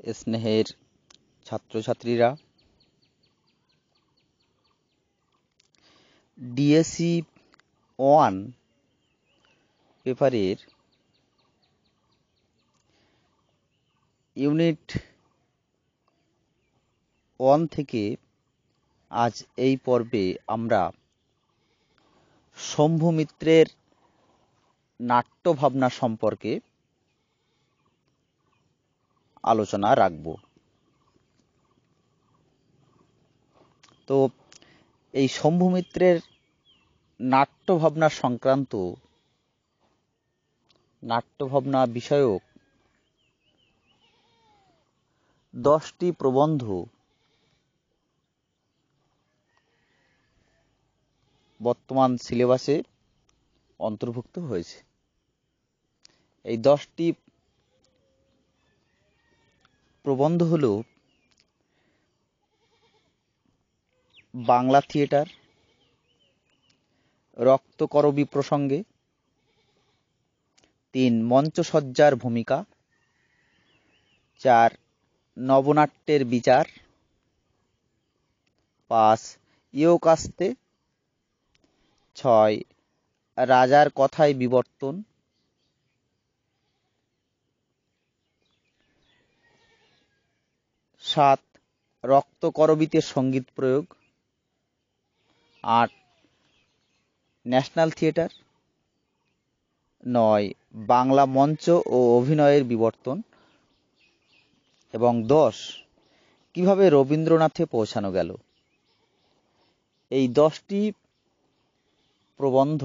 স্নেহের ছাত্রছাত্রীরা, ডিএসসি 1 পেপারের ইউনিট 1 থেকে আজ এই পর্বে আমরা শম্ভু মিত্রের নাট্যভাবনা সম্পর্কে আলোচনা রাখব। তো এই শম্ভু মিত্রের নাট্যভাবনা সংক্রান্ত নাট্যভাবনা বিষয়ক 10টি প্রবন্ধ বর্তমান সিলেবাসে অন্তর্ভুক্ত হয়েছে। এই 10টি প্রবন্ধ হল বাংলা থিয়েটার, রক্তকরবী প্রসঙ্গে, 3 মঞ্চসজ্জার ভূমিকা, 4 নবনাট্যের বিচার, 5 ইয়োকাস্তে, 6 রাজার কথায় বিবর্তন, 7 রক্তকরবীতে সঙ্গীত প্রয়োগ, 8 ন্যাশনাল থিয়েটার, 9 বাংলা মঞ্চ ও অভিনয়ের বিবর্তন এবং 10 কিভাবে রবীন্দ্রনাথে পৌঁছানো গেল। এই 10টি প্রবন্ধ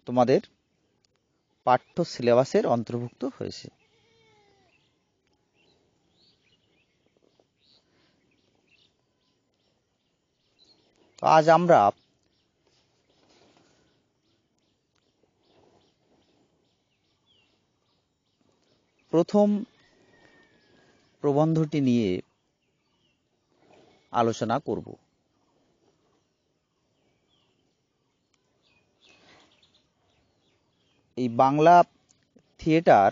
তোমাদের পাঠ্য সিলেবাসের অন্তর্ভুক্ত হয়েছে। আজ আমরা প্রথম প্রবন্ধটি নিয়ে আলোচনা করব। এই বাংলা থিয়েটার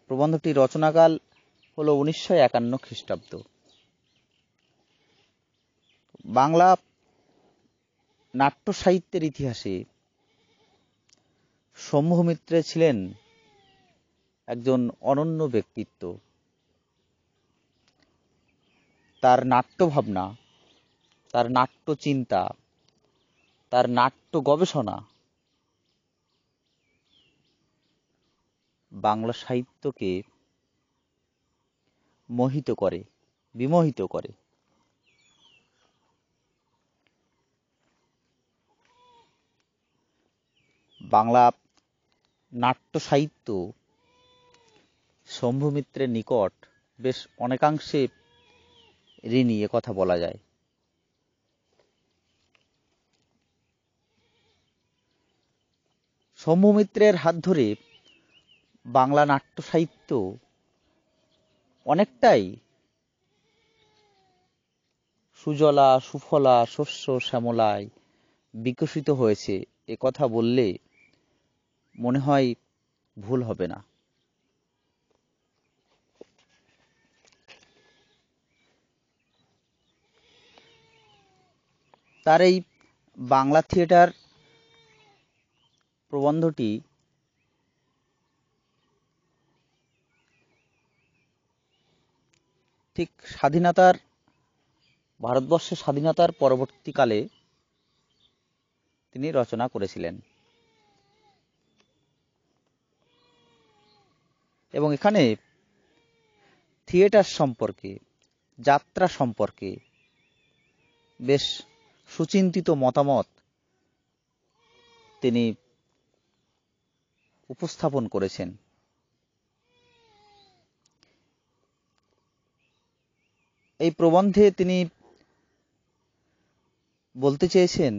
প্রবন্ধটি রচনাকাল হলো 1951 খ্রিস্টাব্দ। বাংলা নাট্য সাহিত্যের ইতিহাসে শম্ভু মিত্র ছিলেন একজন অনন্য ব্যক্তিত্ব। তার নাট্যভাবনা, তার নাট্য চিন্তা, তার নাট্য গবেষণা বাংলা সাহিত্যকে মোহিত করে, বিমোহিত করে। বাংলা নাট্য সাহিত্য শম্ভু মিত্রের নিকট বেশ অনেকাংশে ঋণী, কথা বলা যায়। শম্ভু মিত্রের হাত ধরে বাংলা নাট্য সাহিত্য অনেকটাই সুজলা সুফলা শস্য শ্যামলায় বিকশিত হয়েছে, এ কথা বললে মনে হয় ভুল হবে না। তার এই বাংলা থিয়েটার প্রবন্ধটি ঠিক ভারতবর্ষের স্বাধীনতার পরবর্তীকালে তিনি রচনা করেছিলেন এবং এখানে থিয়েটার সম্পর্কে, যাত্রা সম্পর্কে বেশ সুচিন্তিত মতামত তিনি উপস্থাপন করেছেন। এই প্রবন্ধে তিনি বলতে চেয়েছেন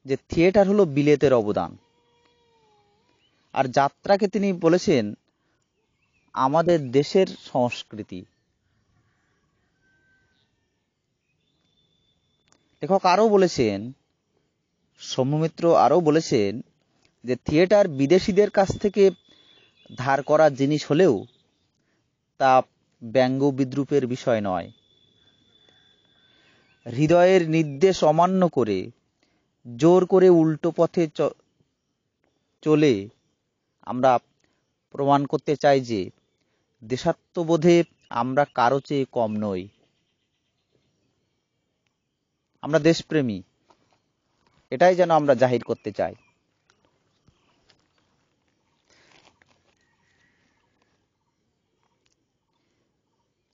যে থিয়েটার হলো বিলেতের অবদান, আর যাত্রাকে তিনি বলেছেন আমাদের দেশের সংস্কৃতি। লেখক আরও বলেছেন, শম্ভু মিত্র আরও বলেছেন যে থিয়েটার বিদেশিদের কাছ থেকে ধার করা জিনিস হলেও তা ব্যঙ্গ বিদ্রূপের বিষয় নয়। হৃদয়ের নির্দেশ অমান্য করে জোর করে উল্টো পথে চলে আমরা প্রমাণ করতে চাই যে দেশাত্মবোধে আমরা কারো চেয়ে কম নই। আমরা দেশপ্রেমী, এটাই যেন আমরা জাহির করতে চাই।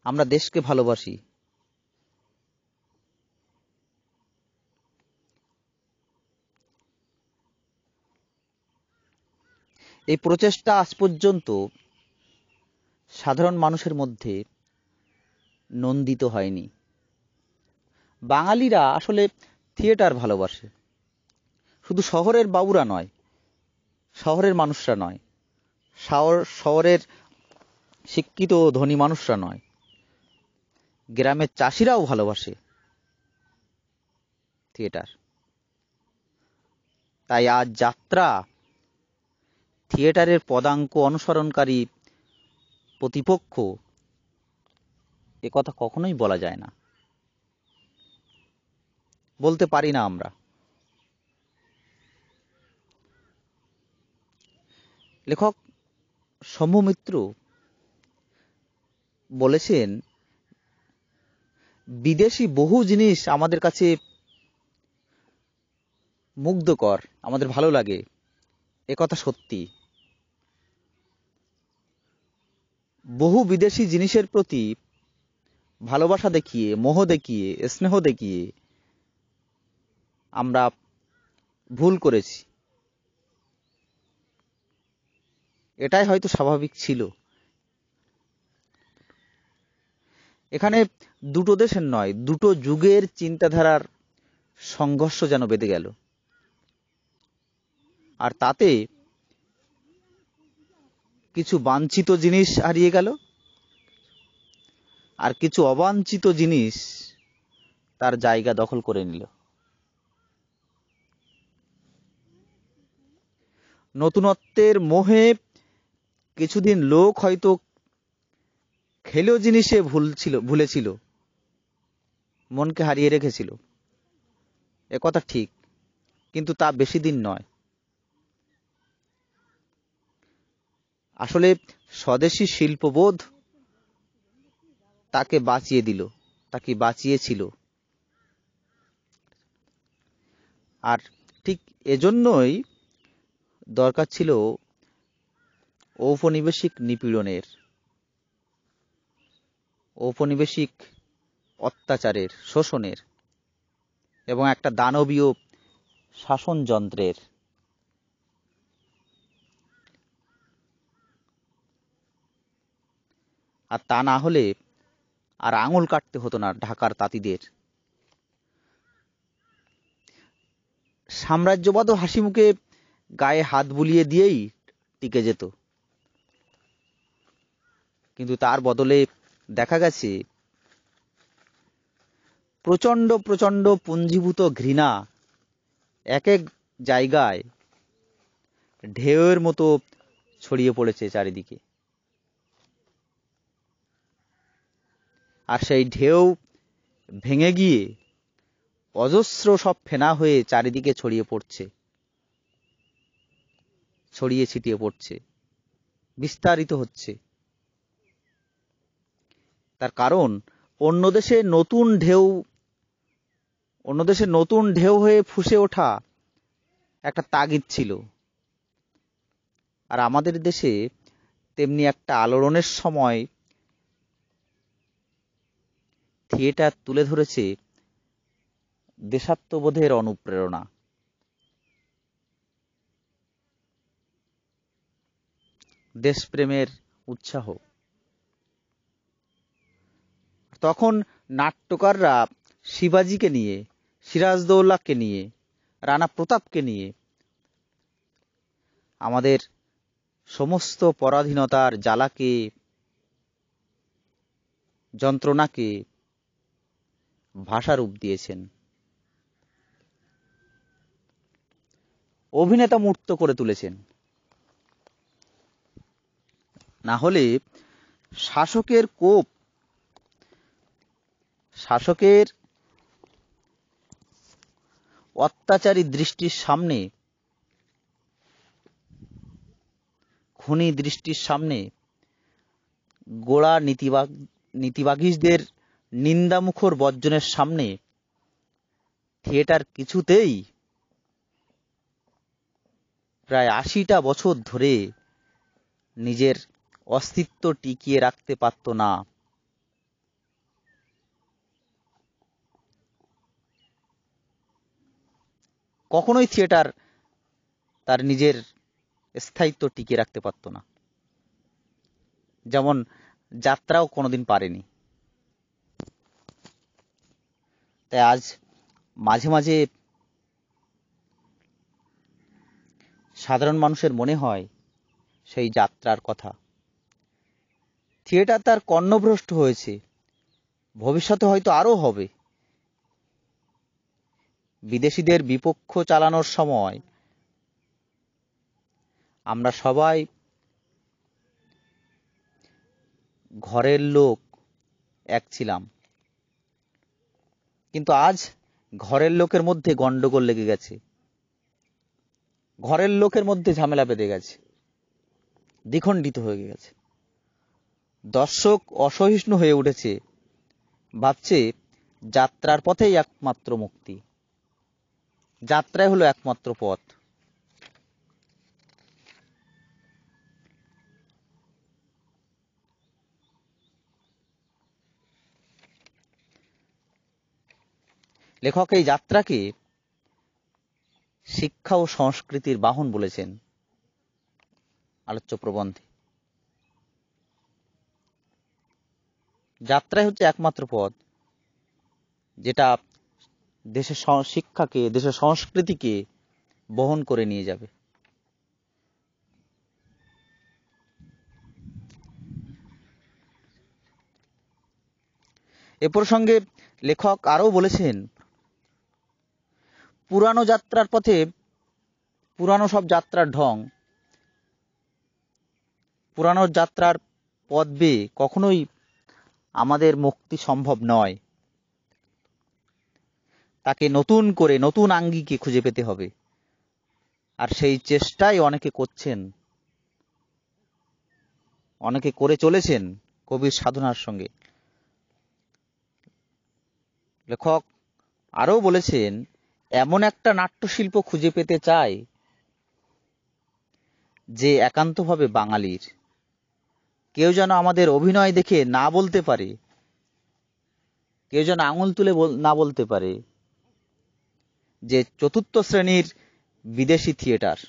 আমরা দেশকে ভালোবাসি। এই প্রচেষ্টা আজ পর্যন্ত সাধারণ মানুষের মধ্যে নন্দিত হয়নি। বাঙালিরা আসলে থিয়েটার ভালোবাসে, শুধু শহরের বাবুরা নয়, শহরের মানুষরা নয়, শহরের শিক্ষিত ধনী মানুষরা নয়, গ্রামের চাষিরাও ভালোবাসে থিয়েটার। তাই আজ যাত্রা থিয়েটারের পদাঙ্ক অনুসরণকারী প্রতিপক্ষ একথা কখনোই বলা যায় না, বলতে পারি না আমরা। লেখক শম্ভু মিত্র বলেছেন, বিদেশি বহু জিনিস আমাদের কাছে মুগ্ধকর, আমাদের ভালো লাগে, একথা সত্যি। বহু বিদেশি জিনিসের প্রতি ভালোবাসা দেখিয়ে, মোহ দেখিয়ে, স্নেহ দেখিয়ে আমরা ভুল করেছি। এটাই হয়তো স্বাভাবিক ছিল। এখানে দুটো দেশের নয়, দুটো যুগের চিন্তাধারার সংঘর্ষ যেন বেঁধে গেল। আর তাতে কিছু বাঞ্ছিত জিনিস হারিয়ে গেল, আর কিছু অবাঞ্ছিত জিনিস তার জায়গা দখল করে নিল। নতুনত্বের মোহে কিছুদিন লোক হয়তো খেলেও জিনিসে ভুলেছিল, মনকে হারিয়ে রেখেছিল, একথা ঠিক, কিন্তু তা বেশি দিন নয়। আসলে স্বদেশী শিল্পবোধ তাকে বাঁচিয়ে দিল, তাকে বাঁচিয়েছিল। আর ঠিক এজন্যই দরকার ছিল ঔপনিবেশিক নিপীড়নের, ঔপনিবেশিক অত্যাচারের, শোষণের এবং একটা দানবীয় শাসনযন্ত্রের। আর তা না হলে আর আঙুল কাটতে হতো না ঢাকার তাঁতিদের। সাম্রাজ্যবাদও হাসি মুখে গায়ে হাত বুলিয়ে দিয়েই টিকে যেত, কিন্তু তার বদলে দেখা গেছে প্রচন্ড প্রচন্ড পুঞ্জীভূত ঘৃণা এক এক জায়গায় ঢেউয়ের মতো ছড়িয়ে পড়েছে চারিদিকে। আর সেই ঢেউ ভেঙে গিয়ে অজস্র সব ফেনা হয়ে চারিদিকে ছড়িয়ে পড়ছে, ছড়িয়ে ছিটিয়ে পড়ছে, বিস্তারিত হচ্ছে। তার কারণ অন্য দেশে নতুন ঢেউ হয়ে ফুঁসে ওঠা একটা তাগিদ ছিল, আর আমাদের দেশে তেমনি একটা আলোড়নের সময় থিয়েটার তুলে ধরেছে দেশাত্মবোধের অনুপ্রেরণা, দেশপ্রেমের উৎসাহ। তখন নাট্যকাররা শিবাজিকে নিয়ে, সিরাজদৌল্লাকে নিয়ে, রানা প্রতাপকে নিয়ে আমাদের সমস্ত পরাধীনতার জ্বালাকে, যন্ত্রণাকে ভাষারূপ দিয়েছেন, অভিনেতা মূর্ত করে তুলেছেন। না হলে শাসকের কোপ, শাসকের অত্যাচারী দৃষ্টির সামনে, খুনি দৃষ্টির সামনে, গোড়া নীতিবাগীশদের নিন্দামুখর বর্জনের সামনে থিয়েটার কিছুতেই প্রায় ৮০টা বছর ধরে নিজের অস্তিত্ব টিকিয়ে রাখতে পারত না। কখনোই থিয়েটার তার নিজের স্থায়িত্ব টিকিয়ে রাখতে পারত না, যেমন যাত্রাও কোনোদিন পারেনি। তাই আজ মাঝে মাঝে সাধারণ মানুষের মনে হয় সেই যাত্রার কথা। থিয়েটার তার কর্ণভ্রষ্ট হয়েছে, ভবিষ্যতে হয়তো আরও হবে। বিদেশিদের বিপক্ষ চালানোর সময় আমরা সবাই ঘরের লোক এক ছিলাম, কিন্তু আজ ঘরের লোকের মধ্যে গন্ডগোল লেগে গেছে, ঘরের লোকের মধ্যে ঝামেলা বেঁধে গেছে, দ্বিখণ্ডিত হয়ে গেছে। দর্শক অসহিষ্ণু হয়ে উঠেছে, ভাবছে যাত্রার পথেই একমাত্র মুক্তি, যাত্রাই হলো একমাত্র পথ। লেখক এই যাত্রাকে শিক্ষা ও সংস্কৃতির বাহন বলেছেন আলোচ্য প্রবন্ধে। যাত্রাই হচ্ছে একমাত্র পথ যেটা দেশের শিক্ষাকে, দেশের সংস্কৃতিকে বহন করে নিয়ে যাবে। এ প্রসঙ্গে লেখক আরও বলেছেন, পুরানো যাত্রার পথে, পুরানো সব যাত্রার ঢং, পুরানো যাত্রার পথ বেয়ে কখনোই আমাদের মুক্তি সম্ভব নয়। তাকে নতুন করে, নতুন আঙ্গিকে খুঁজে পেতে হবে, আর সেই চেষ্টাই অনেকে করছেন, অনেকে করে চলেছেন কবির সাধনার সঙ্গে। লেখক আরও বলেছেন, এমন একটা নাট্যশিল্প খুঁজে পেতে চাই যে একান্তভাবে বাঙালির। কেউ যেন আমাদের অভিনয় দেখে না বলতে পারে, কেউ যেন আঙুল তুলে না বলতে পারে যে চতুর্থ শ্রেণীর বিদেশি থিয়েটার।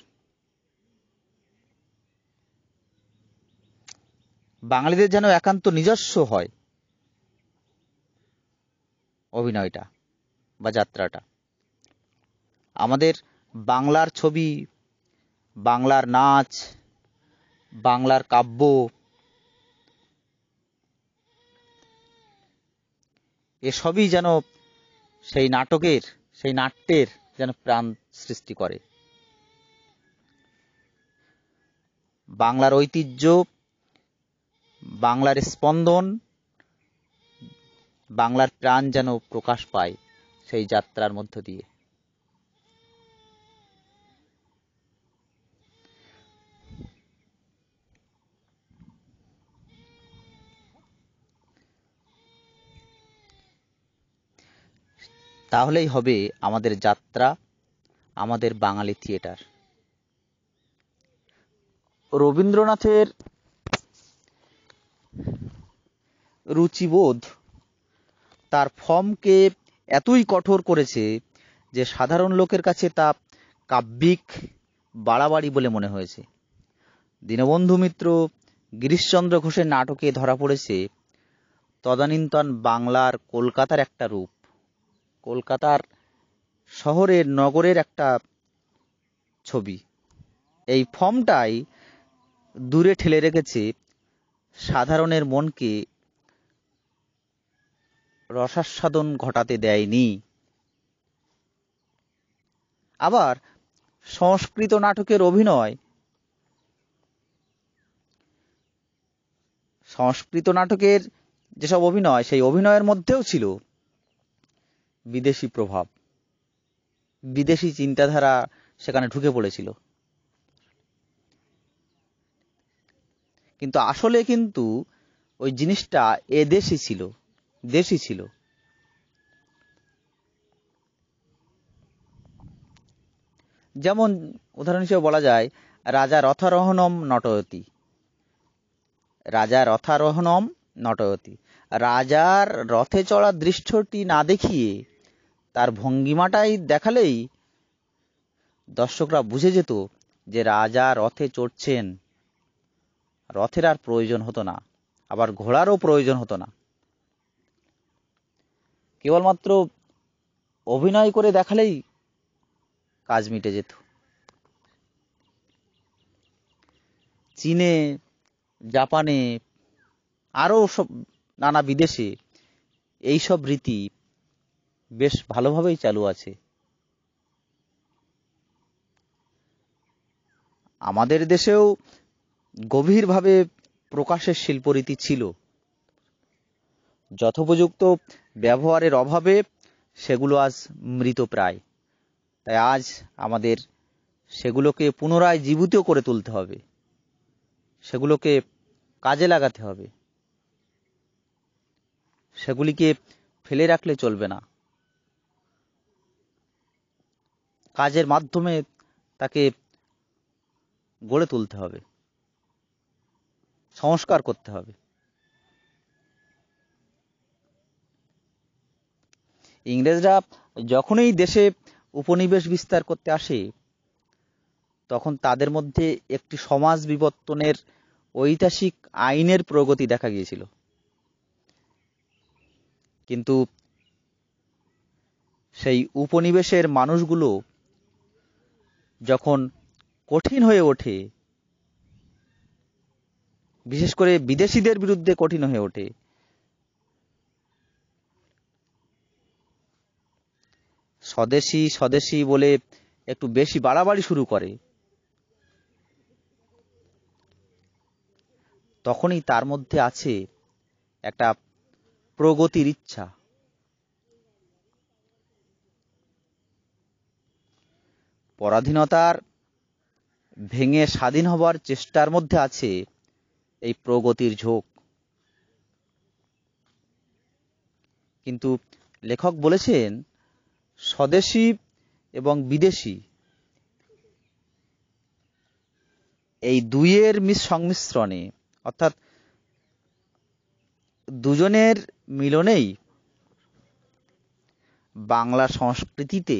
বাঙালিদের যেন একান্ত নিজস্ব হয় অভিনয়টা বা যাত্রাটা। আমাদের বাংলার ছবি, বাংলার নাচ, বাংলার কাব্য, এসবই যেন সেই নাটকের, সেই নাট্যের যেন প্রাণ সৃষ্টি করে। বাংলার ঐতিহ্য, বাংলার স্পন্দন, বাংলার প্রাণ যেন প্রকাশ পায় সেই যাত্রার মধ্য দিয়ে। তাহলেই হবে আমাদের যাত্রা, আমাদের বাঙালি থিয়েটার। রবীন্দ্রনাথের রুচিবোধ তার ফর্মকে এতই কঠোর করেছে যে সাধারণ লোকের কাছে তা কাব্যিক বাড়াবাড়ি বলে মনে হয়েছে। দীনবন্ধু মিত্র, গিরিশচন্দ্র ঘোষের নাটকে ধরা পড়েছে তদানীন্তন বাংলার কলকাতার একটা রূপ, কলকাতার শহরের, নগরের একটা ছবি। এই ফর্মটাই দূরে ঠেলে রেখেছে, সাধারণের মনকে রসাস্বাদন ঘটাতে দেয়নি। আবার সংস্কৃত নাটকের অভিনয় সংস্কৃত নাটকের যেসব অভিনয়, সেই অভিনয়ের মধ্যেও ছিল বিদেশি প্রভাব, বিদেশি চিন্তাধারা সেখানে ঢুকে পড়েছিল। কিন্তু আসলে কিন্তু ওই জিনিসটা দেশি ছিল। যেমন উদাহরণ হিসেবে বলা যায়, রাজা রথারোহণম নটয়তি। রাজার রথে চড়া দৃশ্যটি না দেখিয়ে তার ভঙ্গিমাটাই দেখালেই দর্শকরা বুঝে যেত যে রাজা রথে চড়ছেন। রথের আর প্রয়োজন হতো না, আবার ঘোড়ারও প্রয়োজন হতো না। কেবলমাত্র অভিনয় করে দেখালেই কাজ মিটে যেত। চীনে, জাপানে, আরও সব নানা বিদেশে এইসব রীতি বেশ ভালোভাবেই চালু আছে। আমাদের দেশেও গভীরভাবে প্রকাশের শিল্পরীতি ছিল। যথোপযুক্ত ব্যবহারের অভাবে সেগুলো আজ মৃতপ্রায়। তাই আজ আমাদের সেগুলোকে পুনরায় জীবিত করে তুলতে হবে, সেগুলোকে কাজে লাগাতে হবে। সেগুলিকে ফেলে রাখলে চলবে না। কাজের মাধ্যমে তাকে গড়ে তুলতে হবে, সংস্কার করতে হবে। ইংরেজরা যখনই দেশে উপনিবেশ বিস্তার করতে আসে, তখন তাদের মধ্যে একটি সমাজ বিবর্তনের ঐতিহাসিক আইনের প্রগতি দেখা গিয়েছিল। কিন্তু সেই উপনিবেশের মানুষগুলো যখন কঠিন হয়ে ওঠে, বিশেষ করে বিদেশিদের বিরুদ্ধে কঠিন হয়ে ওঠে, স্বদেশী বলে একটু বেশি বাড়াবাড়ি শুরু করে, তখনই তার মধ্যে আছে একটা প্রগতির ইচ্ছা। পরাধীনতার ভেঙে স্বাধীন হবার চেষ্টার মধ্যে আছে এই প্রগতির ঝোঁক। কিন্তু লেখক বলেছেন, স্বদেশী এবং বিদেশি এই দুইয়ের সংমিশ্রণে, অর্থাৎ দুজনের মিলনেই বাংলা সংস্কৃতিতে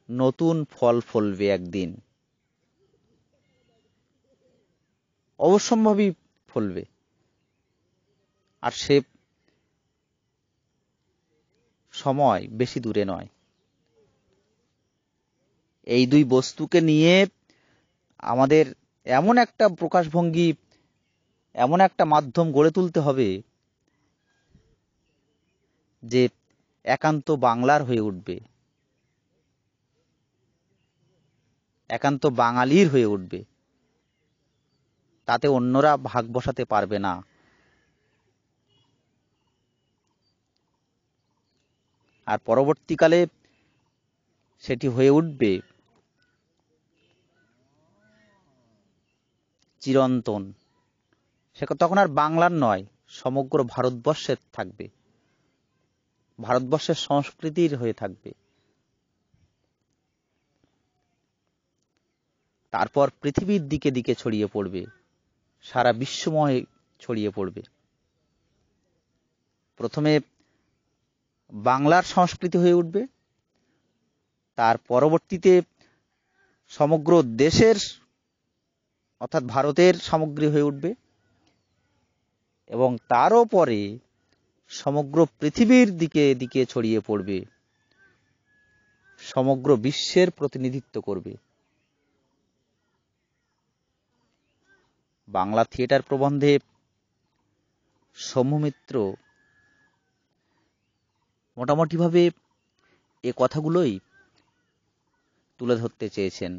নতুন ফল ফলবে একদিন, অবশ্যম্ভাবী ফলবে। আর সে সময় বেশি দূরে নয়। এই দুই বস্তুকে নিয়ে আমাদের এমন একটা প্রকাশভঙ্গি, এমন একটা মাধ্যম গড়ে তুলতে হবে যে একান্ত বাংলার হয়ে উঠবে, একান্ত বাঙালির হয়ে উঠবে। তাতে অন্যরা ভাগ বসাতে পারবে না। আর পরবর্তীকালে সেটি হয়ে উঠবে চিরন্তন। সে তখন আর বাংলার নয়, সমগ্র ভারতবর্ষের থাকবে, ভারতবর্ষের সংস্কৃতির হয়ে থাকবে। তারপর পৃথিবীর দিকে দিকে ছড়িয়ে পড়বে, সারা বিশ্বময় ছড়িয়ে পড়বে। প্রথমে বাংলার সংস্কৃতি হয়ে উঠবে, তার পরবর্তীতে সমগ্র দেশের অর্থাৎ ভারতের সামগ্রী হয়ে উঠবে, এবং তারও পরে সমগ্র পৃথিবীর দিকে দিকে ছড়িয়ে পড়বে, সমগ্র বিশ্বের প্রতিনিধিত্ব করবে। বাংলা থিয়েটার প্রবন্ধে সৌম্য মিত্র মোটামুটিভাবে এ কথাগুলোই তুলে ধরতে চেয়েছেন।